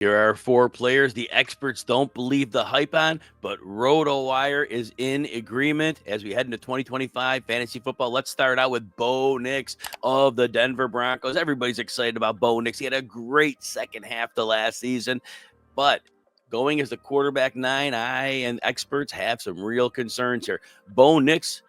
Here are four players the experts don't believe the hype on, but RotoWire is in agreement as we head into 2025 fantasy football. Let's start out with Bo Nix of the Denver Broncos. Everybody's excited about Bo Nix. He had a great second half to last season, but going as the quarterback 9, I and experts have some real concerns here. Bo Nix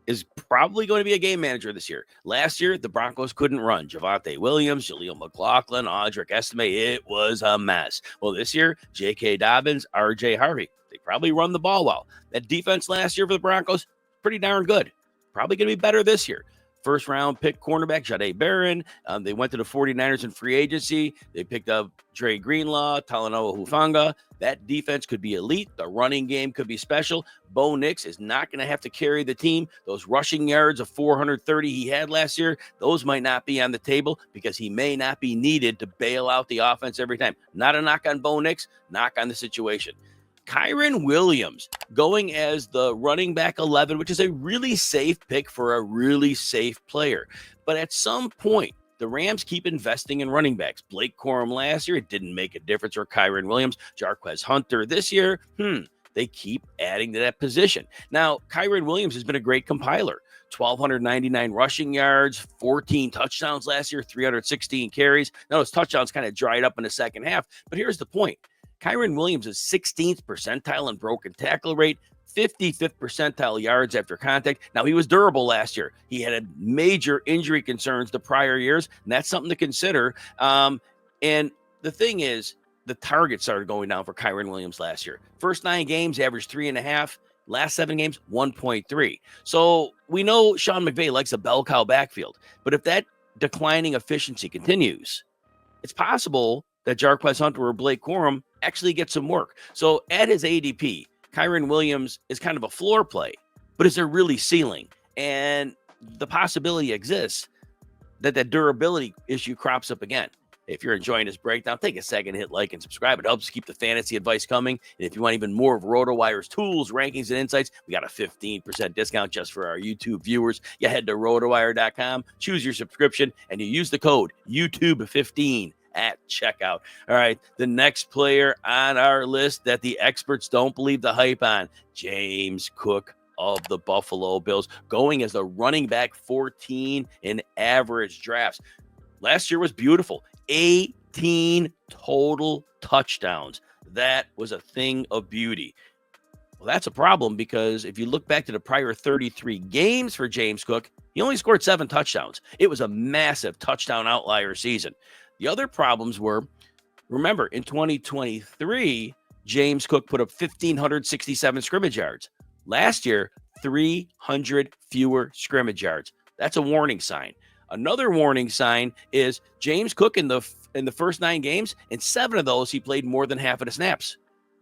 is probably going to be a game manager this year. Last year, the Broncos couldn't run. Javonte Williams, Jaleel McLaughlin, Audric Estime, it was a mess. Well, this year, J.K. Dobbins, R.J. Harvey, they probably run the ball well. That defense last year for the Broncos, pretty darn good. Probably going to be better this year. First round pick cornerback, Jahdae Barron. They went to the 49ers in free agency. They picked up Dre Greenlaw, Talanoa Hufanga. That defense could be elite. The running game could be special. Bo Nix is not going to have to carry the team. Those rushing yards of 430 he had last year, those might not be on the table because he may not be needed to bail out the offense every time. Not a knock on Bo Nix, knock on the situation. Kyren Williams going as the running back 11, which is a really safe pick for a really safe player. But at some point, the Rams keep investing in running backs. Blake Corum last year, it didn't make a difference, or Kyren Williams. Jarquez Hunter this year, they keep adding to that position. Now, Kyren Williams has been a great compiler. 1,299 rushing yards, 14 touchdowns last year, 316 carries. Now, those touchdowns kind of dried up in the second half, but here's the point. Kyren Williams is 16th percentile in broken tackle rate, 55th percentile yards after contact. Now, he was durable last year. He had major injury concerns the prior years, and that's something to consider. And the thing is, the targets started going down for Kyren Williams last year. First 9 games, averaged 3.5. Last 7 games, 1.3. So we know Sean McVay likes a bell cow backfield, but if that declining efficiency continues, it's possible that Jarquez Hunter or Blake Corum actually get some work. So at his ADP, Kyren Williams is kind of a floor play, but is there really ceiling? And the possibility exists that that durability issue crops up again. If you're enjoying this breakdown, take a second, hit like and subscribe. It helps keep the fantasy advice coming. And if you want even more of RotoWire's tools, rankings, and insights, we got a 15% discount just for our YouTube viewers. You head to rotowire.com, choose your subscription, and you use the code YouTube15 at checkout. All right, the next player on our list that the experts don't believe the hype on, James Cook of the Buffalo Bills, going as the running back 14 in average drafts. Last year was beautiful. 18 total touchdowns. That was a thing of beauty. Well, that's a problem because if you look back to the prior 33 games for James Cook, he only scored 7 touchdowns. It was a massive touchdown outlier season. The other problems were, remember, in 2023, James Cook put up 1,567 scrimmage yards. Last year, 300 fewer scrimmage yards. That's a warning sign. Another warning sign is James Cook in the first 9 games, in 7 of those, he played more than half of the snaps.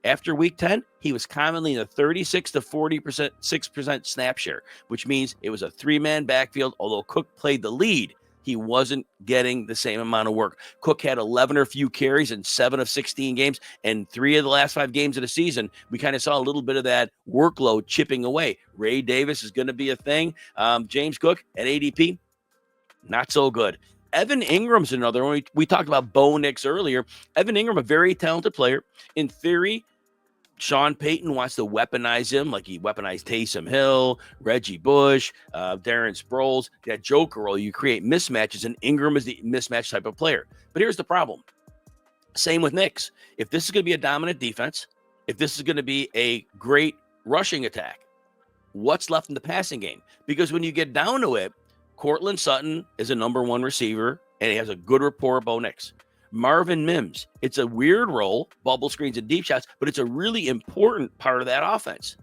After week 10, he was commonly in the 36 to 40%, 6% snap share, which means it was a 3-man backfield. Although Cook played the lead, he wasn't getting the same amount of work. Cook had 11 or few carries in 7 of 16 games, and 3 of the last 5 games of the season, we kind of saw a little bit of that workload chipping away. Ray Davis is going to be a thing. James Cook at ADP, not so good. Evan Ingram's another one. We talked about Bo Nix earlier. Evan Engram, a very talented player. In theory, Sean Payton wants to weaponize him like he weaponized Taysom Hill, Reggie Bush, Darren Sproles. That joker role, you create mismatches, and Ingram is the mismatch type of player. But here's the problem. Same with Nix. If this is going to be a dominant defense, if this is going to be a great rushing attack, what's left in the passing game? Because when you get down to it, Cortland Sutton is a number 1 receiver, and he has a good rapport with Bo Nix. Marvin Mims, it's a weird role, bubble screens and deep shots, but it's a really important part of that offense.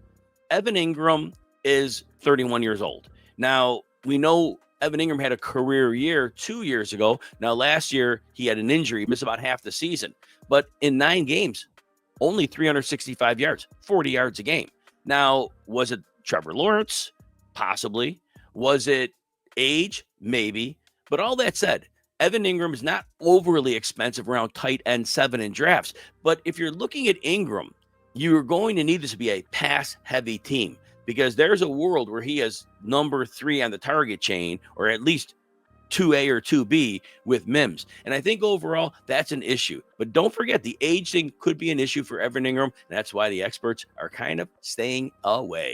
Evan Engram is 31 years old. Now, we know Evan Engram had a career year 2 years ago. Now, last year, he had an injury, missed about half the season. But in 9 games, only 365 yards, 40 yards a game. Now, was it Trevor Lawrence? Possibly. Was it age? Maybe. But all that said, Evan Engram is not overly expensive around tight end 7 in drafts. But if you're looking at Engram, you're going to need this to be a pass-heavy team because there's a world where he is number 3 on the target chain, or at least 2A or 2B with Mims. And I think overall that's an issue. But don't forget, the age thing could be an issue for Evan Engram. And that's why the experts are kind of staying away.